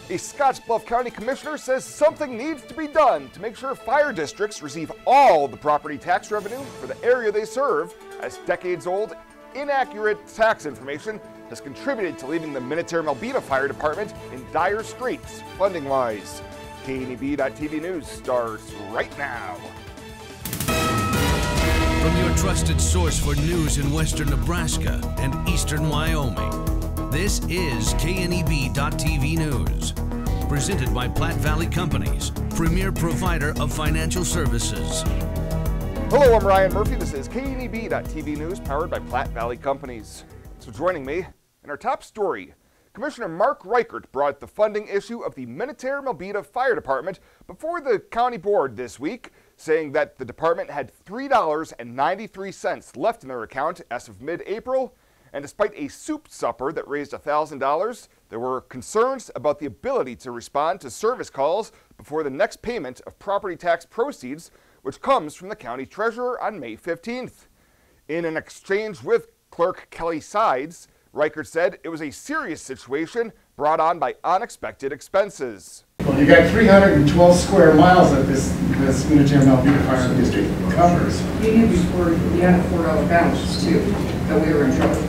A Scottsbluff County Commissioner says something needs to be done to make sure fire districts receive all the property tax revenue for the area they serve, as decades-old, inaccurate tax information has contributed to leaving the Minnetonka-Melbeta Fire Department in dire straits funding-wise. KNEB.TV News starts right now. From your trusted source for news in western Nebraska and eastern Wyoming, this is KNEB.TV News. Presented by Platte Valley Companies, premier provider of financial services. Hello, I'm Ryan Murphy. This is KNEB.TV News, powered by Platte Valley Companies. So joining me in our top story, Commissioner Mark Reichert brought the funding issue of the Minnetonka-Melbeta Fire Department before the county board this week, saying that the department had $3.93 left in their account as of mid-April. And despite a soup supper that raised $1,000, there were concerns about the ability to respond to service calls before the next payment of property tax proceeds, which comes from the county treasurer on May 15th. In an exchange with Clerk Kelly Sides, Reichert said it was a serious situation brought on by unexpected expenses. Well, you got 312 square miles that this Minnetonka-Melbeta Fire District covers. You knew before you had a $4 balance too, that we were in trouble.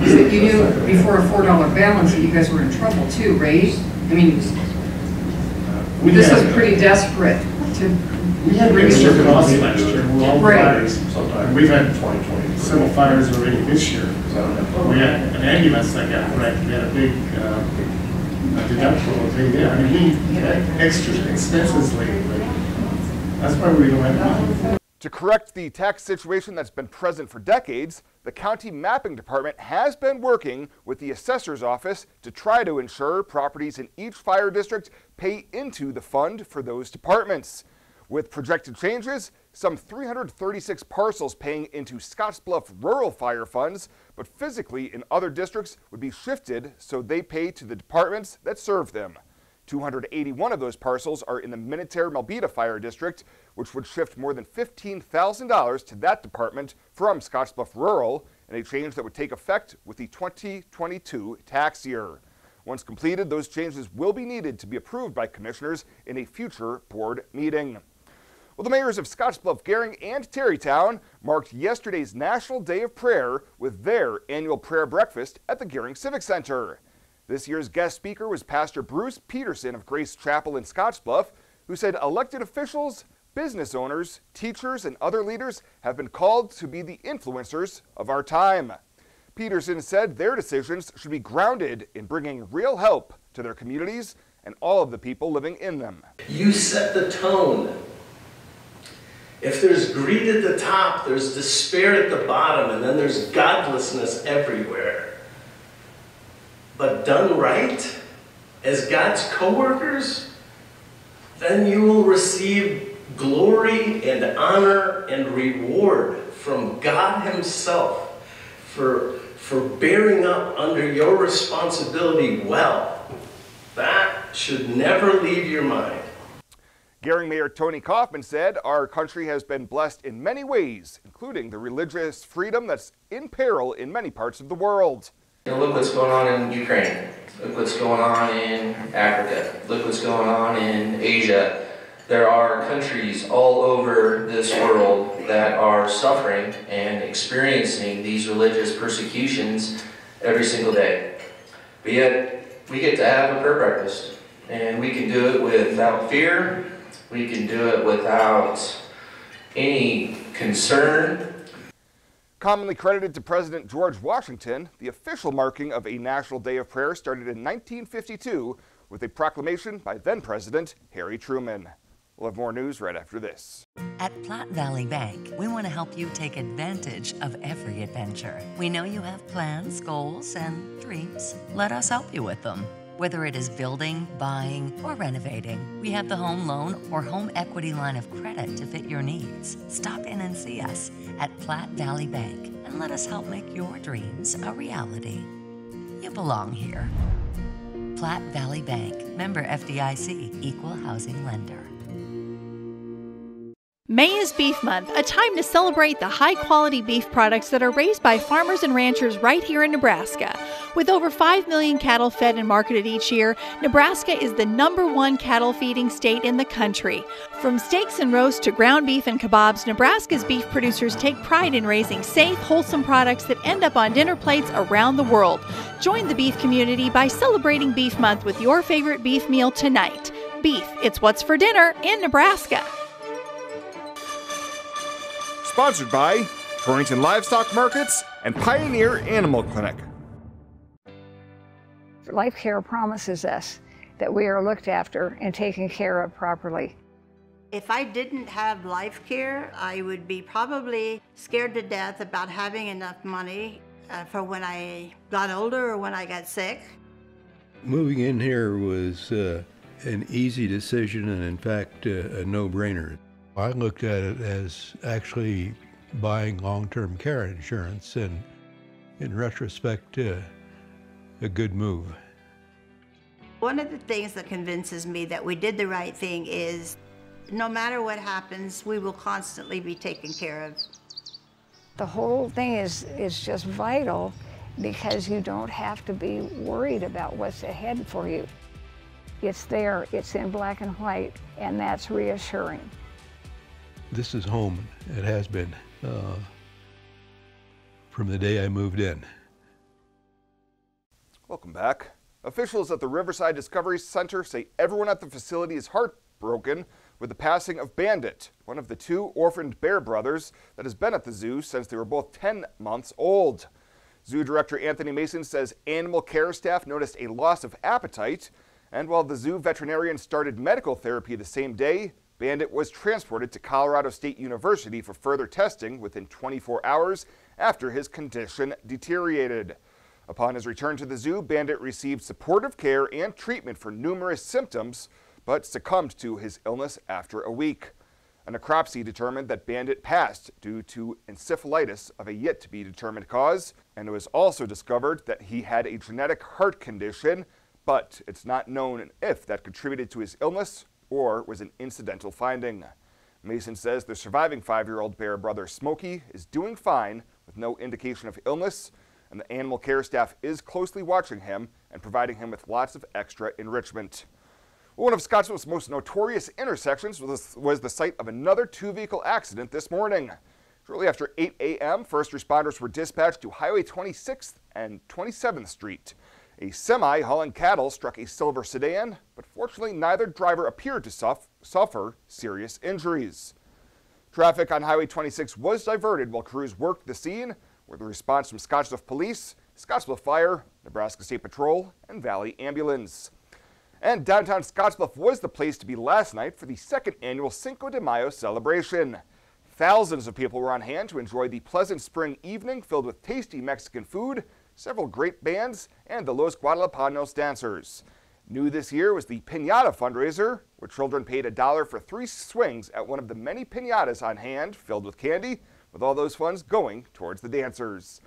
You knew before a $4 balance that you guys were in trouble too, right? I mean, this was pretty desperate to. We had extra costs last year. We're all fires. And we've had 2020 several fires already this year. We had an ambulance that got wrecked. We had a big deductible thing there. I mean, we had extra expenses lately. That's why we don't have money. To correct the tax situation that's been present for decades, the county mapping department has been working with the assessor's office to try to ensure properties in each fire district pay into the fund for those departments. With projected changes, some 336 parcels paying into Scottsbluff rural fire funds, but physically in other districts would be shifted so they pay to the departments that serve them. 281 of those parcels are in the Minnetonka-Melbeta Fire District, which would shift more than $15,000 to that department from Scottsbluff Rural, in a change that would take effect with the 2022 tax year. Once completed, those changes will be needed to be approved by commissioners in a future board meeting. Well, the mayors of Scottsbluff, Gering, and Terrytown marked yesterday's National Day of Prayer with their annual prayer breakfast at the Gering Civic Center. This year's guest speaker was Pastor Bruce Peterson of Grace Chapel in Scottsbluff, who said elected officials, business owners, teachers, and other leaders have been called to be the influencers of our time. Peterson said their decisions should be grounded in bringing real help to their communities and all of the people living in them. You set the tone. If there's greed at the top, there's despair at the bottom, and then there's godlessness everywhere. But done right, as God's co-workers, then you will receive glory and honor and reward from God Himself for bearing up under your responsibility well. That should never leave your mind. Gering Mayor Tony Kaufman said our country has been blessed in many ways, including the religious freedom that's in peril in many parts of the world. Look what's going on in Ukraine. Look what's going on in Africa. Look what's going on in Asia. There are countries all over this world that are suffering and experiencing these religious persecutions every single day. But yet, we get to have a prayer breakfast, and we can do it without fear. We can do it without any concern. Commonly credited to President George Washington, the official marking of a National Day of Prayer started in 1952 with a proclamation by then-President Harry Truman. We'll have more news right after this. At Platte Valley Bank, we want to help you take advantage of every adventure. We know you have plans, goals, and dreams. Let us help you with them. Whether it is building, buying, or renovating, we have the home loan or home equity line of credit to fit your needs. Stop in and see us at Platte Valley Bank and let us help make your dreams a reality. You belong here. Platte Valley Bank, member FDIC, equal housing lender. May is Beef Month, a time to celebrate the high-quality beef products that are raised by farmers and ranchers right here in Nebraska. With over 5 million cattle fed and marketed each year, Nebraska is the #1 cattle feeding state in the country. From steaks and roasts to ground beef and kebabs, Nebraska's beef producers take pride in raising safe, wholesome products that end up on dinner plates around the world. Join the beef community by celebrating Beef Month with your favorite beef meal tonight. Beef, it's what's for dinner in Nebraska. Sponsored by Torrington Livestock Markets and Pioneer Animal Clinic. Life Care promises us that we are looked after and taken care of properly. If I didn't have Life Care, I would be probably scared to death about having enough money for when I got older or when I got sick. Moving in here was an easy decision and in fact a no-brainer. I looked at it as actually buying long-term care insurance and in retrospect a good move. One of the things that convinces me that we did the right thing is no matter what happens, we will constantly be taken care of. The whole thing is just vital because you don't have to be worried about what's ahead for you. It's there, it's in black and white, and that's reassuring. This is home. It has been from the day I moved in. Welcome back. Officials at the Riverside Discovery Center say everyone at the facility is heartbroken with the passing of Bandit, one of the 2 orphaned bear brothers that has been at the zoo since they were both 10 months old. Zoo Director Anthony Mason says animal care staff noticed a loss of appetite, and while the zoo veterinarian started medical therapy the same day, Bandit was transported to Colorado State University for further testing within 24 hours after his condition deteriorated. Upon his return to the zoo, Bandit received supportive care and treatment for numerous symptoms, but succumbed to his illness after a week. A necropsy determined that Bandit passed due to encephalitis of a yet-to-be-determined cause, and it was also discovered that he had a genetic heart condition, but it's not known if that contributed to his illness or was an incidental finding. Mason says the surviving 5-year-old bear brother, Smokey, is doing fine with no indication of illness, and the animal care staff is closely watching him and providing him with lots of extra enrichment. One of Scottsville's most notorious intersections was the site of another 2-vehicle accident this morning. Shortly after 8 a.m., first responders were dispatched to Highway 26th and 27th Street. A semi hauling cattle struck a silver sedan, but fortunately neither driver appeared to suffer serious injuries. Traffic on Highway 26 was diverted while crews worked the scene, with a response from Scottsbluff Police, Scottsbluff Fire, Nebraska State Patrol, and Valley Ambulance. And downtown Scottsbluff was the place to be last night for the 2nd annual Cinco de Mayo celebration. Thousands of people were on hand to enjoy the pleasant spring evening filled with tasty Mexican food, several great bands, and the Los Guadalapanos dancers. New this year was the Piñata fundraiser, where children paid $1 for 3 swings at one of the many piñatas on hand filled with candy, with all those funds going towards the dancers.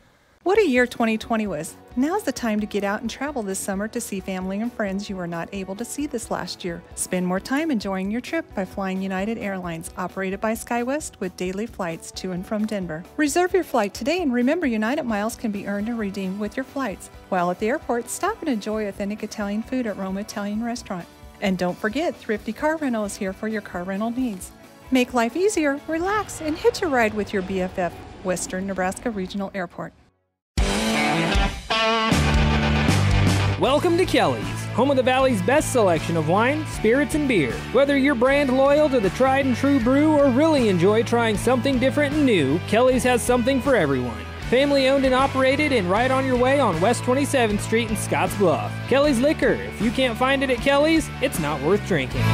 What a year 2020 was. Now's the time to get out and travel this summer to see family and friends you were not able to see this last year. Spend more time enjoying your trip by flying United Airlines, operated by SkyWest with daily flights to and from Denver. Reserve your flight today and remember United miles can be earned and redeemed with your flights. While at the airport, stop and enjoy authentic Italian food at Roma Italian Restaurant. And don't forget, Thrifty Car Rental is here for your car rental needs. Make life easier, relax, and hitch a ride with your BFF, Western Nebraska Regional Airport. Welcome to Kelly's, home of the Valley's best selection of wine, spirits, and beer. Whether you're brand loyal to the tried and true brew or really enjoy trying something different and new, Kelly's has something for everyone. Family owned and operated and right on your way on West 27th Street in Scottsbluff. Kelly's Liquor. If you can't find it at Kelly's, it's not worth drinking.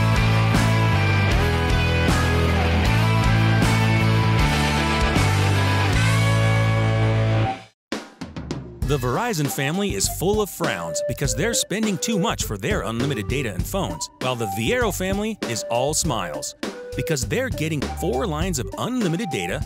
The Verizon family is full of frowns because they're spending too much for their unlimited data and phones, while the Viero family is all smiles because they're getting 4 lines of unlimited data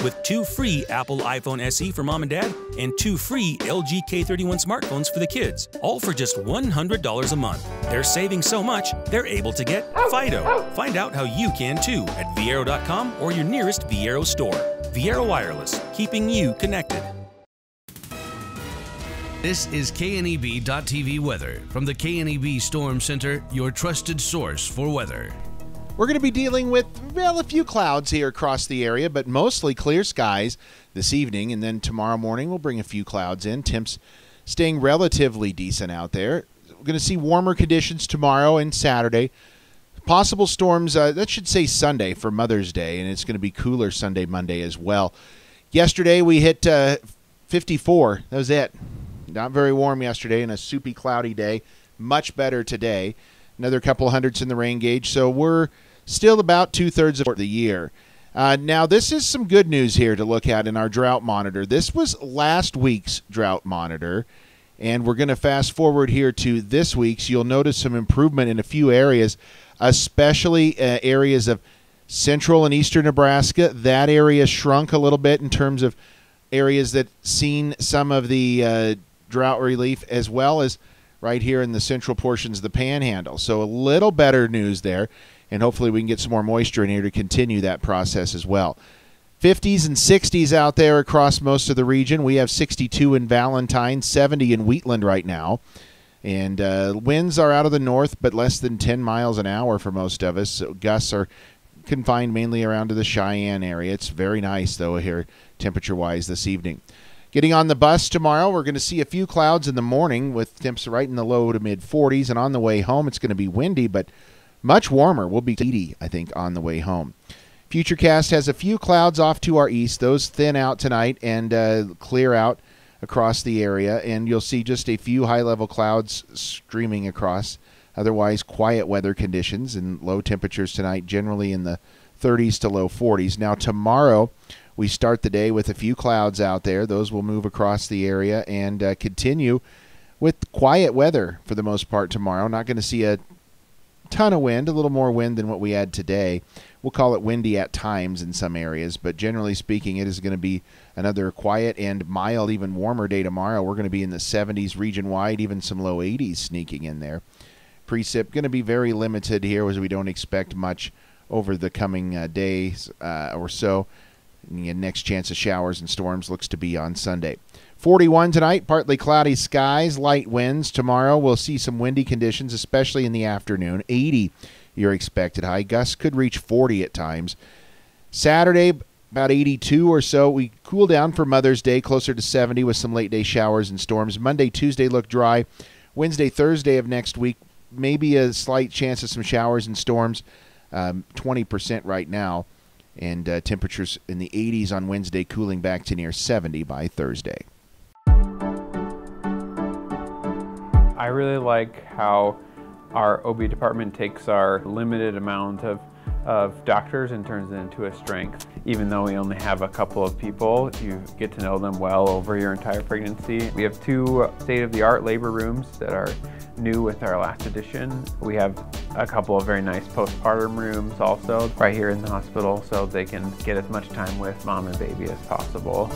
with 2 free Apple iPhone SE for mom and dad and 2 free LG K31 smartphones for the kids, all for just $100 a month. They're saving so much, they're able to get Fido. Find out how you can too at Viero.com or your nearest Viero store. Viero Wireless, keeping you connected. This is KNEB.TV weather from the KNEB Storm Center, your trusted source for weather. We're going to be dealing with, well, a few clouds here across the area, but mostly clear skies this evening. And then tomorrow morning, we'll bring a few clouds in. Temps staying relatively decent out there. We're going to see warmer conditions tomorrow and Saturday. Possible storms, that should say Sunday for Mother's Day, and it's going to be cooler Sunday, Monday as well. Yesterday, we hit 54. That was it. Not very warm yesterday and a soupy, cloudy day. Much better today. Another couple hundredths in the rain gauge, so we're still about 2/3 of the year. Now, this is some good news here to look at in our drought monitor. This was last week's drought monitor, and we're going to fast forward here to this week's. You'll notice some improvement in a few areas, especially areas of central and eastern Nebraska. That area shrunk a little bit in terms of areas that seen some of the drought relief, as well as right here in the central portions of the Panhandle. So a little better news there, and hopefully we can get some more moisture in here to continue that process as well. 50s and 60s out there across most of the region. We have 62 in Valentine, 70 in Wheatland right now. And winds are out of the north, but less than 10 miles an hour for most of us. So gusts are confined mainly around to the Cheyenne area. It's very nice, though, here temperature-wise this evening. Getting on the bus tomorrow, we're going to see a few clouds in the morning with temps right in the low to mid-40s. And on the way home, it's going to be windy, but much warmer. We'll be 80, I think, on the way home. Futurecast has a few clouds off to our east. Those thin out tonight and clear out across the area. And you'll see just a few high-level clouds streaming across. Otherwise, quiet weather conditions and low temperatures tonight, generally in the 30s to low 40s. Now, tomorrow, we start the day with a few clouds out there. Those will move across the area and continue with quiet weather for the most part tomorrow. Not going to see a ton of wind, a little more wind than what we had today. We'll call it windy at times in some areas, but generally speaking, it is going to be another quiet and mild, even warmer day tomorrow. We're going to be in the 70s region-wide, even some low 80s sneaking in there. Precip going to be very limited here as we don't expect much over the coming days or so. The next chance of showers and storms looks to be on Sunday. 41 tonight, partly cloudy skies, light winds. Tomorrow we'll see some windy conditions, especially in the afternoon. 80 your expected high. Gusts could reach 40 at times. Saturday, about 82 or so. We cool down for Mother's Day, closer to 70 with some late day showers and storms. Monday, Tuesday look dry. Wednesday, Thursday of next week, maybe a slight chance of some showers and storms. 20% right now. And temperatures in the 80s on Wednesday, cooling back to near 70 by Thursday. I really like how our OB department takes our limited amount of doctors and turns it into a strength. Even though we only have a couple of people, you get to know them well over your entire pregnancy. We have 2 state-of-the-art labor rooms that are new with our last addition. We have a couple of very nice postpartum rooms also right here in the hospital, so they can get as much time with mom and baby as possible.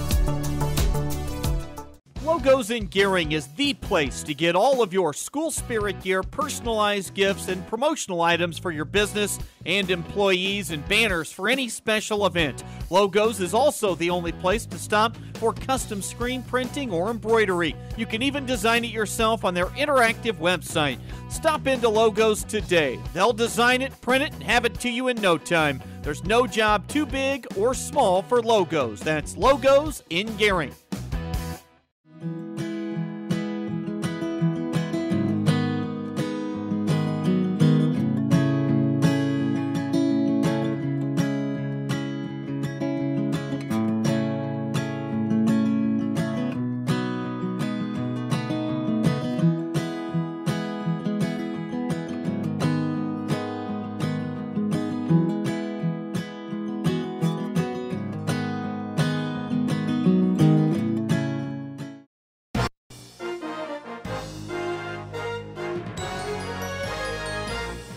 Logos in Gearing is the place to get all of your school spirit gear, personalized gifts, and promotional items for your business and employees, and banners for any special event. Logos is also the only place to stop for custom screen printing or embroidery. You can even design it yourself on their interactive website. Stop into Logos today. They'll design it, print it, and have it to you in no time. There's no job too big or small for Logos. That's Logos in Gearing.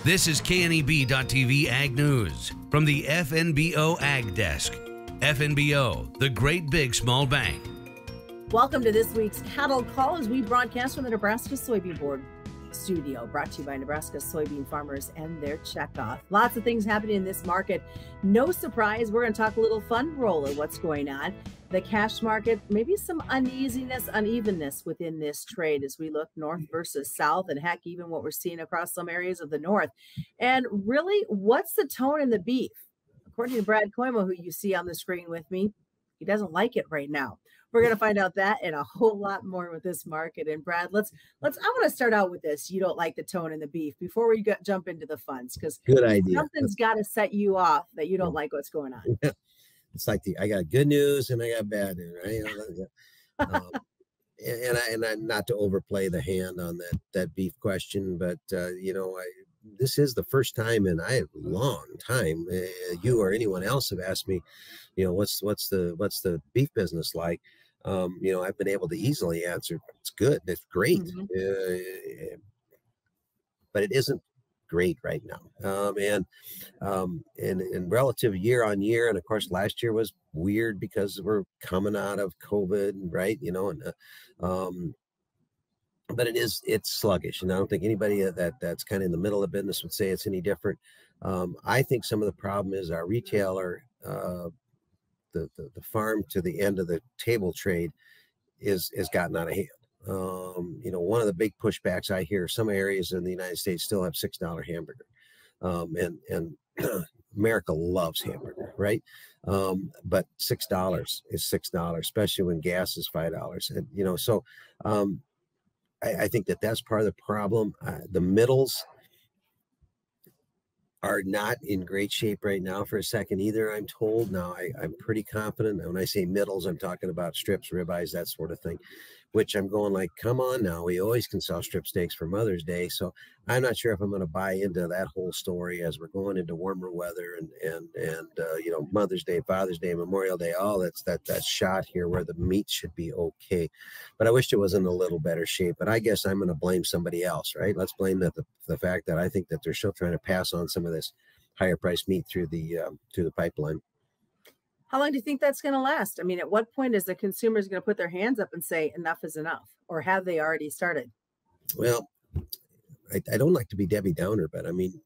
This is KNEB.TV Ag News from the FNBO Ag Desk. FNBO, the Great Big Small Bank. Welcome to this week's Cattle Call as we broadcast from the Nebraska Soybean Board studio, brought to you by Nebraska soybean farmers and their checkoff. Lots of things happening in this market. No surprise, we're going to talk a little fund roll of what's going on. The cash market, maybe some uneasiness, unevenness within this trade as we look north versus south, and heck, even what we're seeing across some areas of the north. And really, what's the tone in the beef? According to Brad Koima, who you see on the screen with me, he doesn't like it right now. We're going to find out that and a whole lot more with this market. And Brad, I want to start out with this. You don't like the tone in the beef before we jump into the funds, because good idea. Something's got to set you off that you don't like what's going on. It's like I got good news and I got bad news, right? And I not to overplay the hand on that beef question, but this is the first time in a long time you or anyone else have asked me, what's the beef business like? I've been able to easily answer, it's good, it's great, but it isn't great right now. And relative year on year, and of course last year was weird because we're coming out of COVID, right? But it's sluggish, and I don't think anybody that's kind of in the middle of the business would say it's any different. I think some of the problem is our retailer, the farm to the end of the table trade is gotten out of hand. One of the big pushbacks I hear, some areas in the United States still have $6 hamburger, and America loves hamburger, right? But $6 is $6, especially when gas is $5. And so I think that's part of the problem. The middles are not in great shape right now for a second either, I'm told. Now, I'm pretty confident. And when I say middles, I'm talking about strips, ribeyes, that sort of thing, which I'm going like, come on now. We always can sell strip steaks for Mother's Day. So I'm not sure if I'm going to buy into that whole story as we're going into warmer weather and Mother's Day, Father's Day, Memorial Day, all that shot here where the meat should be okay. But I wish it was in a little better shape. But I guess I'm going to blame somebody else, right? Let's blame the fact that I think that they're still trying to pass on some of this higher priced meat through the pipeline. How long do you think that's going to last? I mean, at what point is the consumers going to put their hands up and say enough is enough, or have they already started? Well, I don't like to be Debbie Downer, but I mean,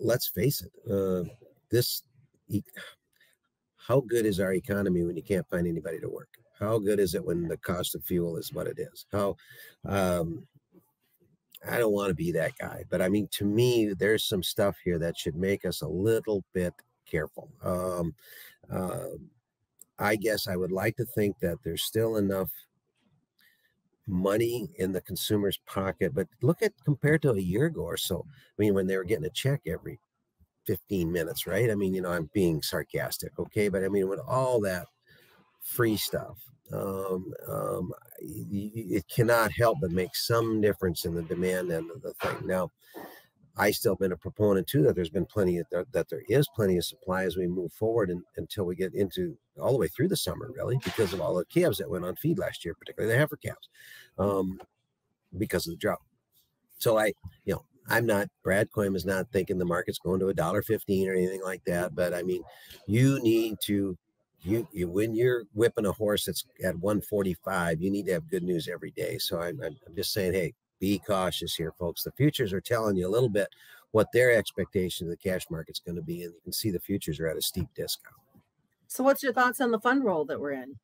let's face it. How good is our economy when you can't find anybody to work? How good is it when the cost of fuel is what it is? I don't want to be that guy, but I mean, to me, there's some stuff here that should make us a little bit careful. I guess I would like to think that there's still enough money in the consumer's pocket, but look at compared to a year ago or so. I mean, when they were getting a check every 15 minutes, right? I mean, I'm being sarcastic, okay? But I mean, with all that free stuff, it cannot help but make some difference in the demand end of the thing. Now, I still been a proponent too that there's been that there is plenty of supply as we move forward until we get into all the way through the summer, really, because of all the calves that went on feed last year, particularly the heifer calves, because of the drought. So I'm not, Brad Koima is not thinking the market's going to $1.15 or anything like that. But I mean, you need to, when you're whipping a horse that's at 145, you need to have good news every day. So I'm just saying, hey, be cautious here, folks. The futures are telling you a little bit what their expectation of the cash market's going to be, and you can see the futures are at a steep discount. So what's your thoughts on the fund roll that we're in?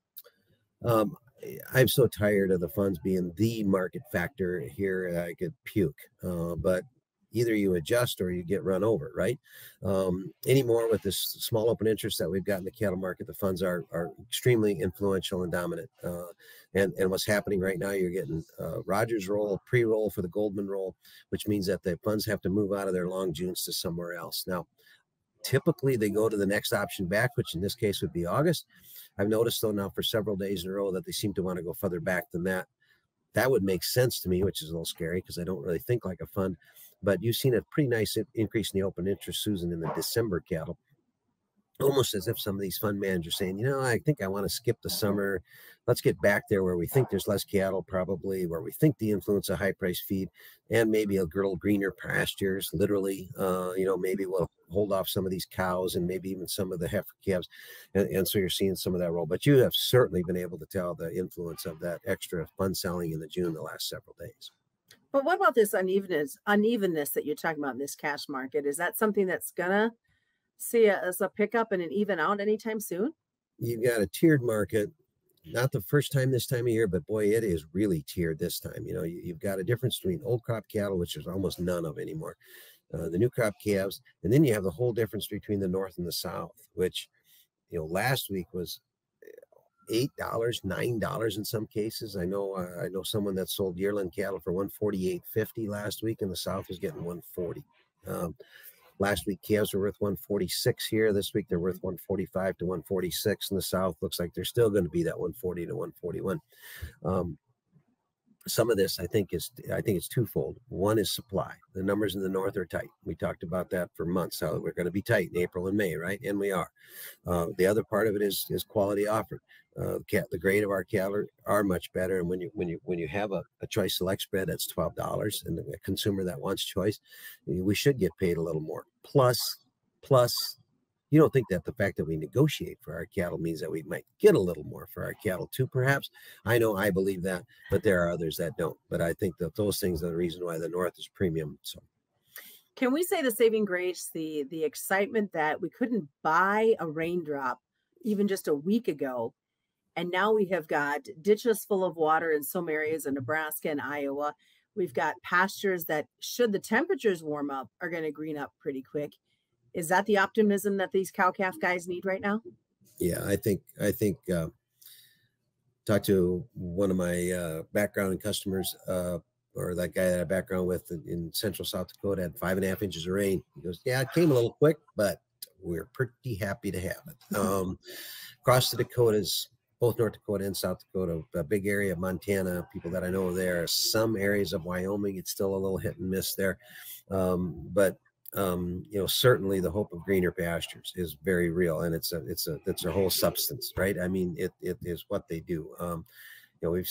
I'm so tired of the funds being the market factor here. I could puke, but either you adjust or you get run over, right? Anymore with this small open interest that we've got in the cattle market, the funds are extremely influential and dominant. And what's happening right now, you're getting Rogers roll, pre-roll for the Goldman roll, which means that the funds have to move out of their long Junes to somewhere else. Now, typically they go to the next option back, which in this case would be August. I've noticed though now for several days in a row that they seem to want to go further back than that. That would make sense to me, which is a little scary because I don't really think like a fund. But you've seen a pretty nice increase in the open interest, Susan, in the December cattle. almost as if some of these fund managers saying, you know, I think I want to skip the summer. Let's get back there where we think there's less cattle, probably, where we think the influence of high price feed and maybe a little greener pastures, literally, you know, maybe we'll hold off some of these cows and maybe even some of the heifer calves. And so you're seeing some of that roll. But you have certainly been able to tell the influence of that extra fund selling in the June the last several days. But what about this unevenness that you're talking about in this cash market? Is that something that's going to see a pickup and an even out anytime soon? You've got a tiered market, not the first time this time of year, but boy, it is really tiered this time. You know, you've got a difference between old crop cattle, which there's almost none of anymore, the new crop calves, and then you have the whole difference between the North and the South, which, you know, last week was $8, $9 in some cases. I know someone that sold yearling cattle for $148.50 last week, and the South was getting $140. Last week calves were worth $146 here. This week they're worth $145 to $146 in the South. Looks like they're still going to be that $140 to $141. Some of this, I think it's twofold. One is supply. The numbers in the North are tight. We talked about that for months, how we're going to be tight in April and May, right? And we are. The other part of it is quality offered. The grade of our cattle are much better. And when you have a choice select spread that's $12 and a consumer that wants choice, we should get paid a little more. Plus, you don't think that the fact that we negotiate for our cattle means that we might get a little more for our cattle too, perhaps? I know I believe that, but there are others that don't. But I think that those things are the reason why the North is premium. So, can we say the saving grace, the excitement that we couldn't buy a raindrop even just a week ago, and now we have got ditches full of water in some areas in Nebraska and Iowa. We've got pastures that, should the temperatures warm up, are going to green up pretty quick. Is that the optimism that these cow-calf guys need right now? Yeah, I think talked to one of my background customers, or that guy that I background with in central South Dakota, had 5.5 inches of rain. He goes, yeah, it came a little quick, but we're pretty happy to have it. Across the Dakotas, both North Dakota and South Dakota, a big area of Montana, people that I know there, some areas of Wyoming, it's still a little hit and miss there. But you know, certainly the hope of greener pastures is very real, and it's a whole substance, right? I mean, it is what they do. You know, we've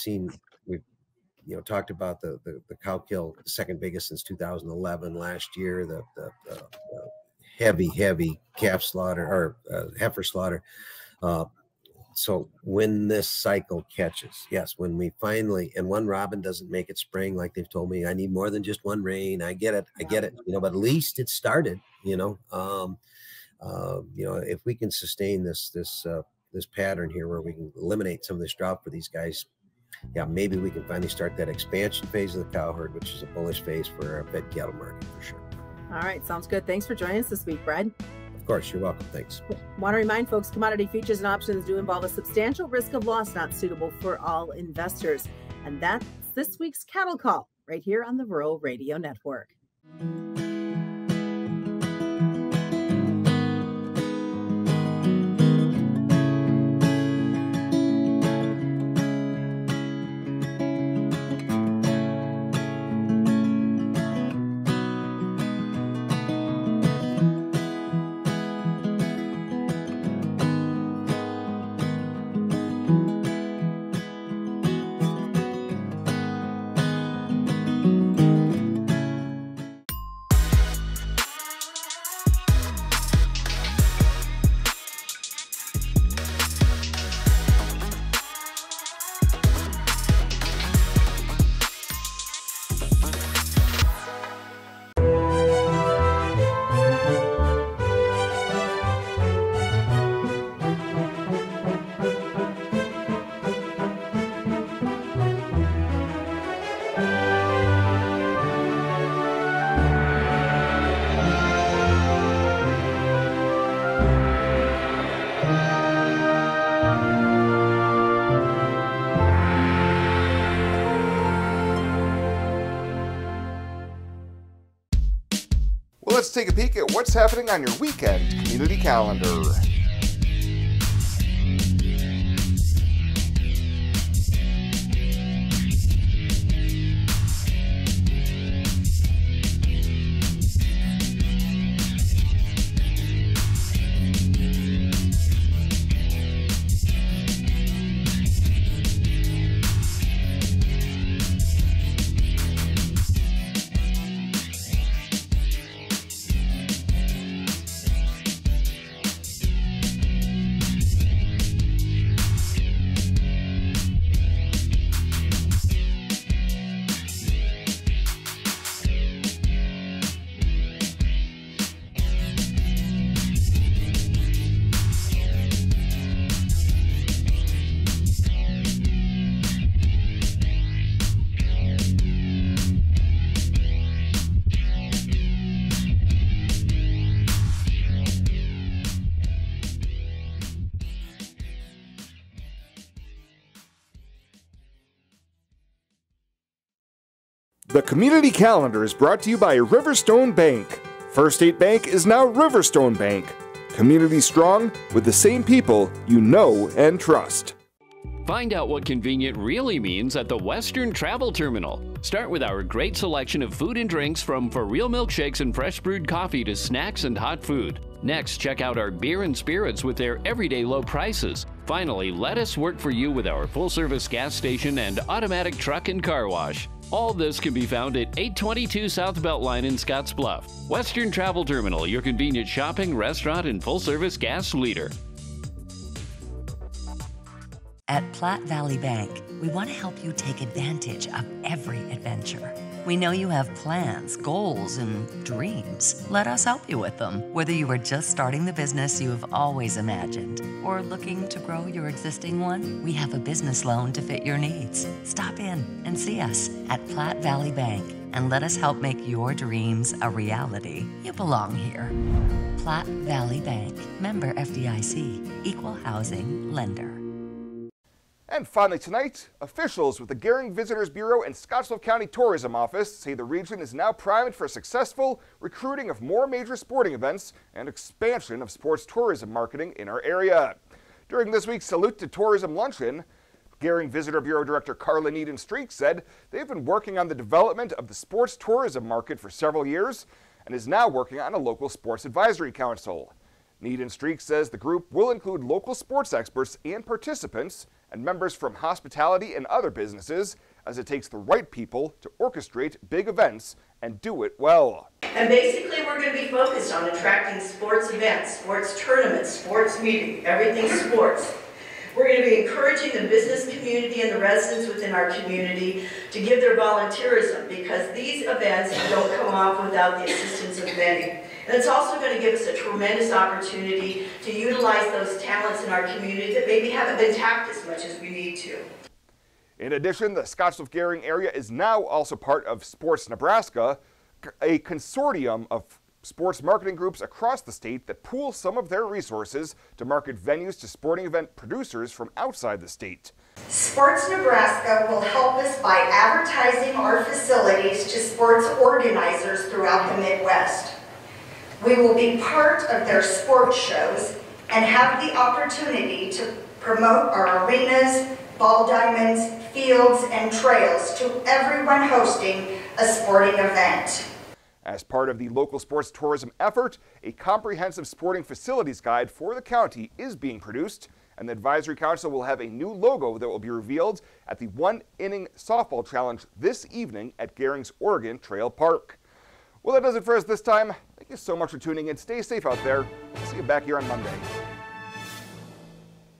talked about the cow kill, the second biggest since 2011. Last year, the heavy calf slaughter or heifer slaughter. So when this cycle catches, yes, when we finally, and one robin doesn't make it spring, like they've told me, I need more than just one rain. I get it, you know, but at least it started, you know. You know, if we can sustain this pattern here where we can eliminate some of this drought for these guys, yeah, maybe we can finally start that expansion phase of the cow herd, which is a bullish phase for our fed cattle market for sure. All right, sounds good. Thanks for joining us this week, Brad. Of course, you're welcome. Thanks. Want to remind folks, commodity futures and options do involve a substantial risk of loss, not suitable for all investors. And that's this week's Cattle Call right here on the Rural Radio Network. Let's take a peek at what's happening on your weekend community calendar. The community calendar is brought to you by Riverstone Bank. First State Bank is now Riverstone Bank. Community strong with the same people you know and trust. Find out what convenient really means at the Western Travel Terminal. Start with our great selection of food and drinks, from for real milkshakes and fresh brewed coffee to snacks and hot food. Next, check out our beer and spirits with their everyday low prices. Finally, let us work for you with our full-service gas station and automatic truck and car wash. All this can be found at 822 South Beltline in Scottsbluff. Western Travel Terminal, your convenient shopping, restaurant, and full-service gas leader. At Platte Valley Bank, we want to help you take advantage of every adventure. We know you have plans, goals, and dreams. Let us help you with them. Whether you are just starting the business you have always imagined or looking to grow your existing one, we have a business loan to fit your needs. Stop in and see us at Platte Valley Bank and let us help make your dreams a reality. You belong here. Platte Valley Bank, member FDIC, equal housing lender. And finally tonight, officials with the Gering Visitors Bureau and Scottsbluff County Tourism Office say the region is now primed for successful recruiting of more major sporting events and expansion of sports tourism marketing in our area. During this week's Salute to Tourism Luncheon, Gering Visitor Bureau Director Carla Needen-Streak said they've been working on the development of the sports tourism market for several years and is now working on a local sports advisory council. Needen-Streak says the group will include local sports experts and participants and members from hospitality and other businesses, as it takes the right people to orchestrate big events and do it well. And basically we're going to be focused on attracting sports events, sports tournaments, sports meetings, everything sports. We're going to be encouraging the business community and the residents within our community to give their volunteerism, because these events don't come off without the assistance of many. And it's also going to give us a tremendous opportunity to utilize those talents in our community that maybe haven't been tapped as much as we need to. In addition, the Scottsbluff-Gering area is now also part of Sports Nebraska, a consortium of sports marketing groups across the state that pool some of their resources to market venues to sporting event producers from outside the state. Sports Nebraska will help us by advertising our facilities to sports organizers throughout the Midwest. We will be part of their sports shows and have the opportunity to promote our arenas, ball diamonds, fields, and trails to everyone hosting a sporting event. As part of the local sports tourism effort, a comprehensive sporting facilities guide for the county is being produced, and the Advisory Council will have a new logo that will be revealed at the one-inning softball challenge this evening at Gering's Oregon Trail Park. Well, that does it for us this time. Thank you so much for tuning in. Stay safe out there. I'll see you back here on Monday.